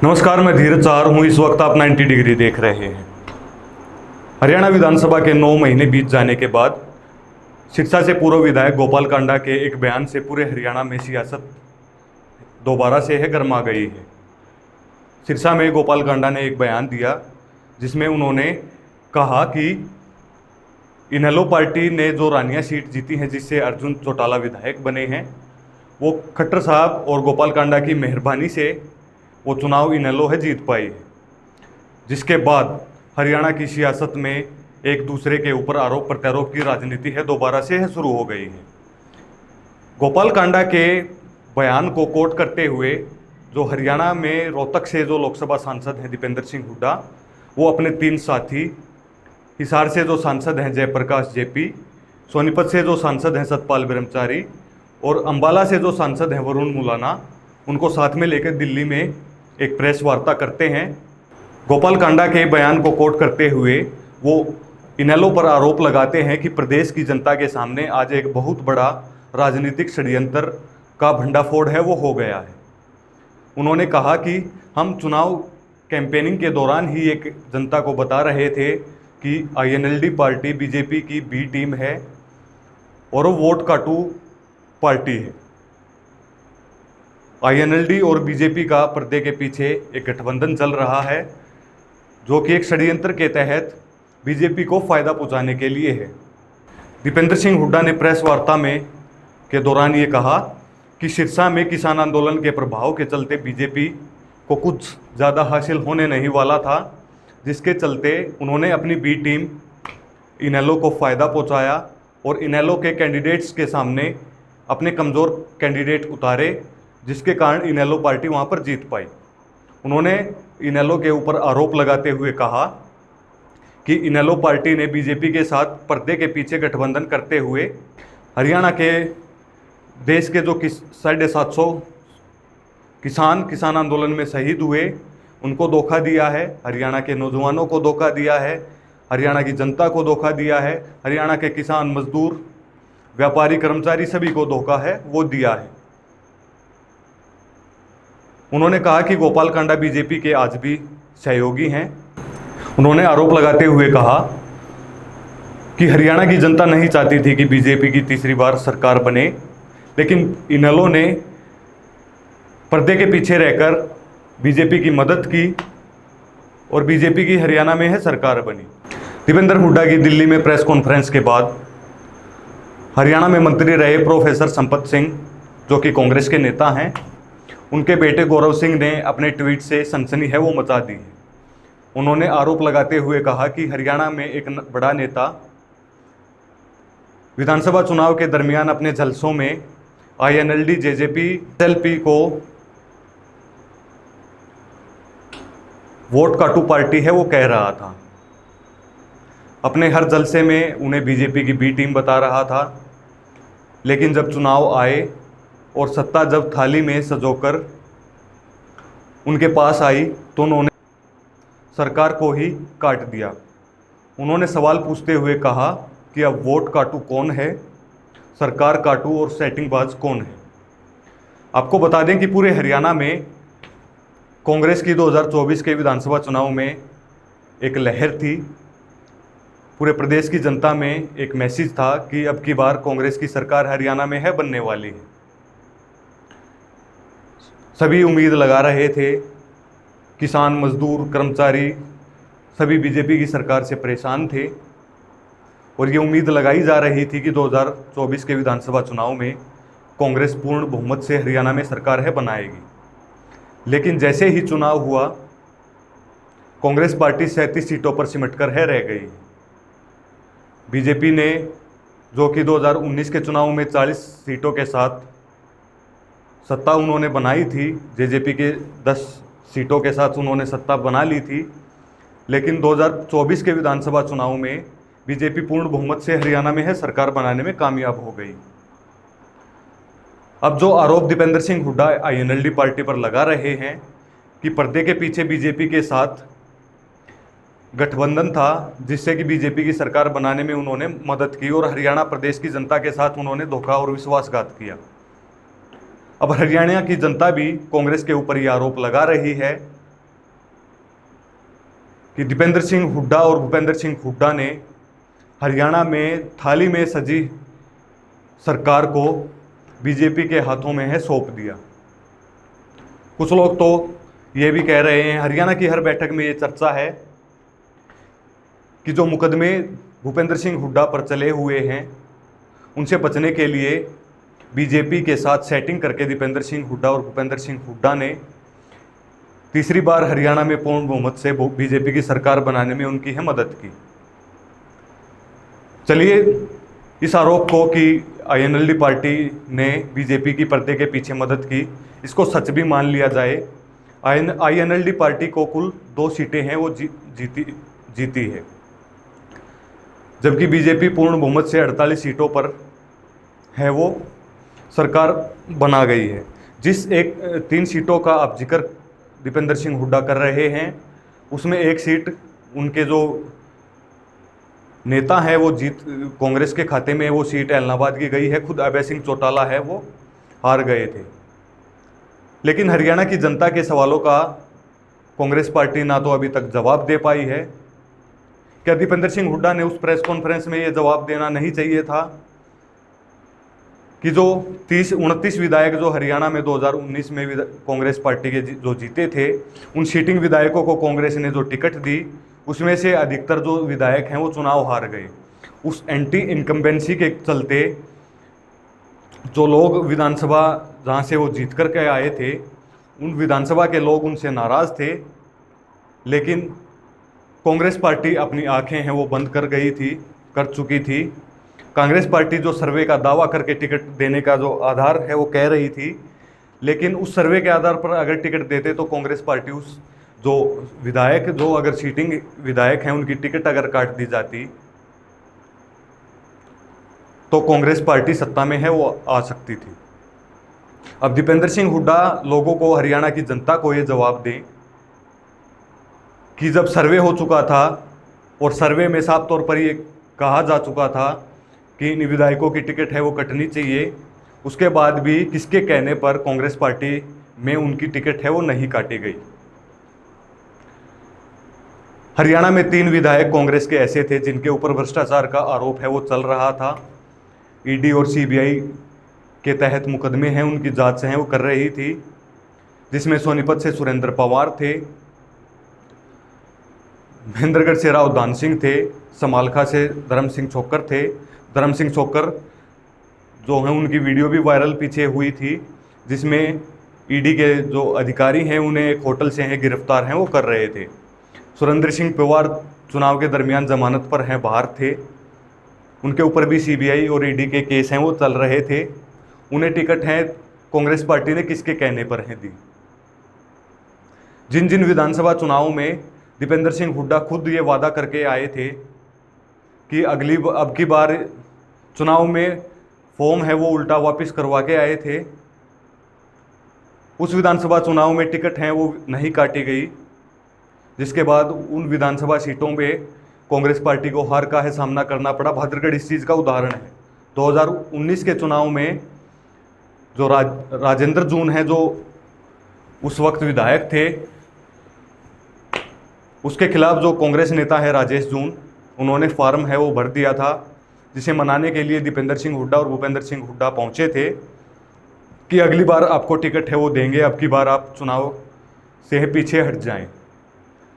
नमस्कार, मैं धीरज चार हूँ। इस वक्त आप 90 डिग्री देख रहे हैं। हरियाणा विधानसभा के 9 महीने बीत जाने के बाद सिरसा से पूर्व विधायक गोपाल कांडा के एक बयान से पूरे हरियाणा में सियासत दोबारा से गर्मा गई है। सिरसा में गोपाल कांडा ने एक बयान दिया जिसमें उन्होंने कहा कि इनेलो पार्टी ने जो रानिया सीट जीती है, जिससे अर्जुन चौटाला विधायक बने हैं, वो खट्टर साहब और गोपाल कांडा की मेहरबानी से वो चुनाव इनेलो जीत पाई है। जिसके बाद हरियाणा की सियासत में एक दूसरे के ऊपर आरोप प्रत्यारोप की राजनीति दोबारा से शुरू हो गई है। गोपाल कांडा के बयान को कोट करते हुए जो हरियाणा में रोहतक से जो लोकसभा सांसद हैं दीपेंद्र सिंह हुड्डा, वो अपने 3 साथी, हिसार से जो सांसद हैं जयप्रकाश जेपी, सोनीपत से जो सांसद हैं सतपाल ब्रह्मचारी और अंबाला से जो सांसद हैं वरुण मुलाना, उनको साथ में लेकर दिल्ली में एक प्रेस वार्ता करते हैं। गोपाल कांडा के बयान को कोट करते हुए वो इनेलो पर आरोप लगाते हैं कि प्रदेश की जनता के सामने आज एक बहुत बड़ा राजनीतिक षड्यंत्र का भंडाफोड़ वो हो गया है। उन्होंने कहा कि हम चुनाव कैंपेनिंग के दौरान ही एक जनता को बता रहे थे कि आईएनएलडी पार्टी बीजेपी की बी टीम है और वो वोट काटू पार्टी है। आईएनएलडी और बीजेपी का पर्दे के पीछे एक गठबंधन चल रहा है जो कि एक षड्यंत्र के तहत बीजेपी को फायदा पहुंचाने के लिए है। दीपेंद्र सिंह हुड्डा ने प्रेस वार्ता में के दौरान ये कहा कि सिरसा में किसान आंदोलन के प्रभाव के चलते बीजेपी को कुछ ज़्यादा हासिल होने नहीं वाला था, जिसके चलते उन्होंने अपनी बी टीम इनेलो को फ़ायदा पहुंचाया और इनेलो के कैंडिडेट्स के सामने अपने कमज़ोर कैंडिडेट उतारे, जिसके कारण इनेलो पार्टी वहाँ पर जीत पाई। उन्होंने इनेलो के ऊपर आरोप लगाते हुए कहा कि इनेलो पार्टी ने बीजेपी के साथ पर्दे के पीछे गठबंधन करते हुए हरियाणा के देश के जो 750 किसान आंदोलन में शहीद हुए, उनको धोखा दिया है, हरियाणा के नौजवानों को धोखा दिया है, हरियाणा की जनता को धोखा दिया है, हरियाणा के किसान, मजदूर, व्यापारी, कर्मचारी सभी को धोखा वो दिया है। उन्होंने कहा कि गोपाल कांडा बीजेपी के आज भी सहयोगी हैं। उन्होंने आरोप लगाते हुए कहा कि हरियाणा की जनता नहीं चाहती थी कि बीजेपी की तीसरी बार सरकार बने, लेकिन इनेलो ने पर्दे के पीछे रहकर बीजेपी की मदद की और बीजेपी की हरियाणा में सरकार बनी। दीपेंद्र हुड्डा की दिल्ली में प्रेस कॉन्फ्रेंस के बाद हरियाणा में मंत्री रहे प्रोफेसर संपत सिंह, जो कि कांग्रेस के नेता हैं, उनके बेटे गौरव सिंह ने अपने ट्वीट से सनसनी वो मचा दी है। उन्होंने आरोप लगाते हुए कहा कि हरियाणा में एक बड़ा नेता विधानसभा चुनाव के दरमियान अपने जलसों में आईएनएलडी, जेजेपी, एलपी को वोट काटू पार्टी वो कह रहा था। अपने हर जलसे में उन्हें बीजेपी की बी टीम बता रहा था, लेकिन जब चुनाव आए और सत्ता जब थाली में सजोकर उनके पास आई तो उन्होंने सरकार को ही काट दिया। उन्होंने सवाल पूछते हुए कहा कि अब वोट काटू कौन है, सरकार काटू और सेटिंगबाज कौन है। आपको बता दें कि पूरे हरियाणा में कांग्रेस की 2024 के विधानसभा चुनाव में एक लहर थी। पूरे प्रदेश की जनता में एक मैसेज था कि अब की बार कांग्रेस की सरकार हरियाणा में बनने वाली है। सभी उम्मीद लगा रहे थे, किसान, मजदूर, कर्मचारी सभी बीजेपी की सरकार से परेशान थे और ये उम्मीद लगाई जा रही थी कि 2024 के विधानसभा चुनाव में कांग्रेस पूर्ण बहुमत से हरियाणा में सरकार बनाएगी। लेकिन जैसे ही चुनाव हुआ, कांग्रेस पार्टी 37 सीटों पर सिमटकर रह गई। बीजेपी ने, जो कि 2019 के चुनाव में 40 सीटों के साथ सत्ता उन्होंने बनाई थी, जेजेपी के 10 सीटों के साथ उन्होंने सत्ता बना ली थी, लेकिन 2024 के विधानसभा चुनाव में बीजेपी पूर्ण बहुमत से हरियाणा में सरकार बनाने में कामयाब हो गई। अब जो आरोप दीपेंद्र सिंह हुड्डा आईएनएलडी पार्टी पर लगा रहे हैं कि पर्दे के पीछे बीजेपी के साथ गठबंधन था, जिससे कि बीजेपी की सरकार बनाने में उन्होंने मदद की और हरियाणा प्रदेश की जनता के साथ उन्होंने धोखा और विश्वासघात किया। अब हरियाणा की जनता भी कांग्रेस के ऊपर ये आरोप लगा रही है कि दीपेंद्र सिंह हुड्डा और भूपेंद्र सिंह हुड्डा ने हरियाणा में थाली में सजी सरकार को बीजेपी के हाथों में है सौंप दिया। कुछ लोग तो ये भी कह रहे हैं, हरियाणा की हर बैठक में ये चर्चा है कि जो मुकदमे भूपेंद्र सिंह हुड्डा पर चले हुए हैं उनसे बचने के लिए बीजेपी के साथ सेटिंग करके दीपेंद्र सिंह हुड्डा और भूपेंद्र सिंह हुड्डा ने तीसरी बार हरियाणा में पूर्ण बहुमत से बीजेपी की सरकार बनाने में उनकी है मदद की। चलिए इस आरोप को कि आईएनएलडी पार्टी ने बीजेपी की पर्दे के पीछे मदद की, इसको सच भी मान लिया जाए। आईएनएलडी पार्टी को कुल 2 सीटें हैं वो जीती है, जबकि बीजेपी पूर्ण बहुमत से 48 सीटों पर है वो सरकार बना गई है। जिस 3 सीटों का आप जिक्र दीपेंद्र सिंह हुड्डा कर रहे हैं उसमें एक सीट उनके जो नेता है वो कांग्रेस के खाते में वो सीट इलाहाबाद की गई है, खुद अभय सिंह चौटाला है वो हार गए थे। लेकिन हरियाणा की जनता के सवालों का कांग्रेस पार्टी ना तो अभी तक जवाब दे पाई है। क्या दीपेंद्र सिंह हुड्डा ने उस प्रेस कॉन्फ्रेंस में ये जवाब देना नहीं चाहिए था कि जो 29 विधायक जो हरियाणा में 2019 में कांग्रेस पार्टी के जो जीते थे उन सीटिंग विधायकों को कांग्रेस ने जो टिकट दी उसमें से अधिकतर जो विधायक हैं वो चुनाव हार गए। उस एंटी इनकम्बेंसी के चलते जो लोग विधानसभा जहाँ से वो जीत कर के आए थे उन विधानसभा के लोग उनसे नाराज़ थे, लेकिन कांग्रेस पार्टी अपनी आंखें हैं वो बंद कर चुकी थी। कांग्रेस पार्टी जो सर्वे का दावा करके टिकट देने का जो आधार है वो कह रही थी, लेकिन उस सर्वे के आधार पर अगर टिकट देते तो कांग्रेस पार्टी उस जो विधायक जो अगर सीटिंग विधायक हैं उनकी टिकट अगर काट दी जाती तो कांग्रेस पार्टी सत्ता में है वो आ सकती थी। अब दीपेंद्र सिंह हुड्डा लोगों को, हरियाणा की जनता को ये जवाब दें कि जब सर्वे हो चुका था और सर्वे में साफ तौर पर ये कहा जा चुका था कि इन विधायकों की टिकट है वो कटनी चाहिए, उसके बाद भी किसके कहने पर कांग्रेस पार्टी में उनकी टिकट है वो नहीं काटी गई। हरियाणा में 3 विधायक कांग्रेस के ऐसे थे जिनके ऊपर भ्रष्टाचार का आरोप है वो चल रहा था। ईडी और सीबीआई के तहत मुकदमे हैं, उनकी जांच है वो कर रही थी, जिसमें सोनीपत से सुरेंद्र पवार थे, महेंद्रगढ़ से राव दान सिंह थे, समालखा से धर्म सिंह छोक्कर थे। धर्म सिंह छोक्कर जो हैं उनकी वीडियो भी वायरल पीछे हुई थी, जिसमें ईडी के जो अधिकारी हैं उन्हें एक होटल से हैं गिरफ्तार हैं वो कर रहे थे। सुरेंद्र सिंह पवार चुनाव के दरमियान जमानत पर हैं, बाहर थे, उनके ऊपर भी सीबीआई और ईडी के केस हैं वो चल रहे थे। उन्हें टिकट है कांग्रेस पार्टी ने किसके कहने पर है दी। जिन जिन विधानसभा चुनाव में दीपेंद्र सिंह हुड्डा खुद ये वादा करके आए थे कि अब की बार चुनाव में फॉर्म है वो उल्टा वापस करवा के आए थे, उस विधानसभा चुनाव में टिकट है वो नहीं काटी गई, जिसके बाद उन विधानसभा सीटों में कांग्रेस पार्टी को हार का है सामना करना पड़ा। भाद्रगढ़ इस चीज़ का उदाहरण है। 2019 के चुनाव में जो राजेंद्र जून है जो उस वक्त विधायक थे, उसके खिलाफ जो कांग्रेस नेता है राजेश जून, उन्होंने फॉर्म है वो भर दिया था, जिसे मनाने के लिए दीपेंद्र सिंह हुड्डा और भूपेंद्र सिंह हुड्डा पहुंचे थे कि अगली बार आपको टिकट है वो देंगे, अब की बार आप चुनाव से पीछे हट जाएं।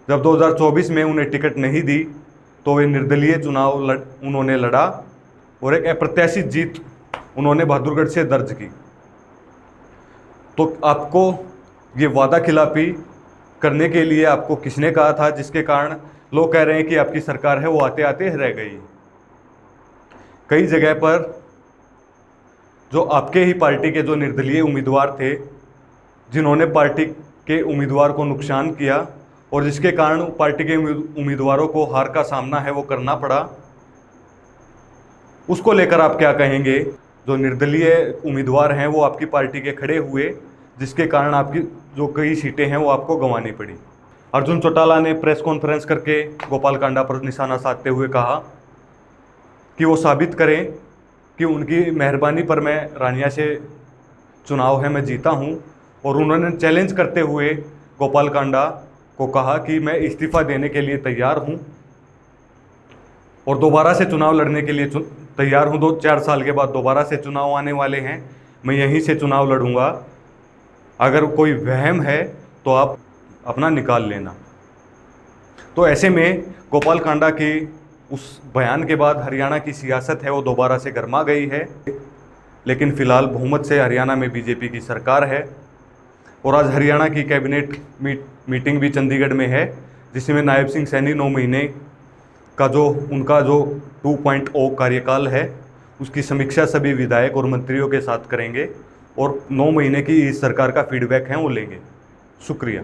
जब 2024 में उन्हें टिकट नहीं दी तो वे निर्दलीय चुनाव उन्होंने लड़ा और एक अप्रत्याशित जीत उन्होंने बहादुरगढ़ से दर्ज की। तो आपको ये वादा खिलाफी करने के लिए आपको किसने कहा था, जिसके कारण लोग कह रहे हैं कि आपकी सरकार है वो आते आते रह गई। कई जगह पर जो आपके ही पार्टी के जो निर्दलीय उम्मीदवार थे, जिन्होंने पार्टी के उम्मीदवार को नुकसान किया और जिसके कारण पार्टी के उम्मीदवारों को हार का सामना है वो करना पड़ा, उसको लेकर आप क्या कहेंगे। जो निर्दलीय उम्मीदवार हैं वो आपकी पार्टी के खड़े हुए, जिसके कारण आपकी जो कई सीटें हैं वो आपको गंवानी पड़ी। अर्जुन चौटाला ने प्रेस कॉन्फ्रेंस करके गोपाल कांडा पर निशाना साधते हुए कहा कि वो साबित करें कि उनकी मेहरबानी पर मैं रानिया से चुनाव है मैं जीता हूं, और उन्होंने चैलेंज करते हुए गोपाल कांडा को कहा कि मैं इस्तीफ़ा देने के लिए तैयार हूं और दोबारा से चुनाव लड़ने के लिए तैयार हूं। 2-4 साल के बाद दोबारा से चुनाव आने वाले हैं, मैं यहीं से चुनाव लड़ूंगा। अगर कोई वहम है तो आप अपना निकाल लेना। तो ऐसे में गोपाल कांडा के उस बयान के बाद हरियाणा की सियासत है वो दोबारा से गर्मा गई है। लेकिन फ़िलहाल बहुमत से हरियाणा में बीजेपी की सरकार है और आज हरियाणा की कैबिनेट मीटिंग भी चंडीगढ़ में है, जिसमें नायब सिंह सैनी 9 महीने का उनका जो 2.0 कार्यकाल है उसकी समीक्षा सभी विधायक और मंत्रियों के साथ करेंगे और 9 महीने की इस सरकार का फीडबैक है वो लेंगे। शुक्रिया।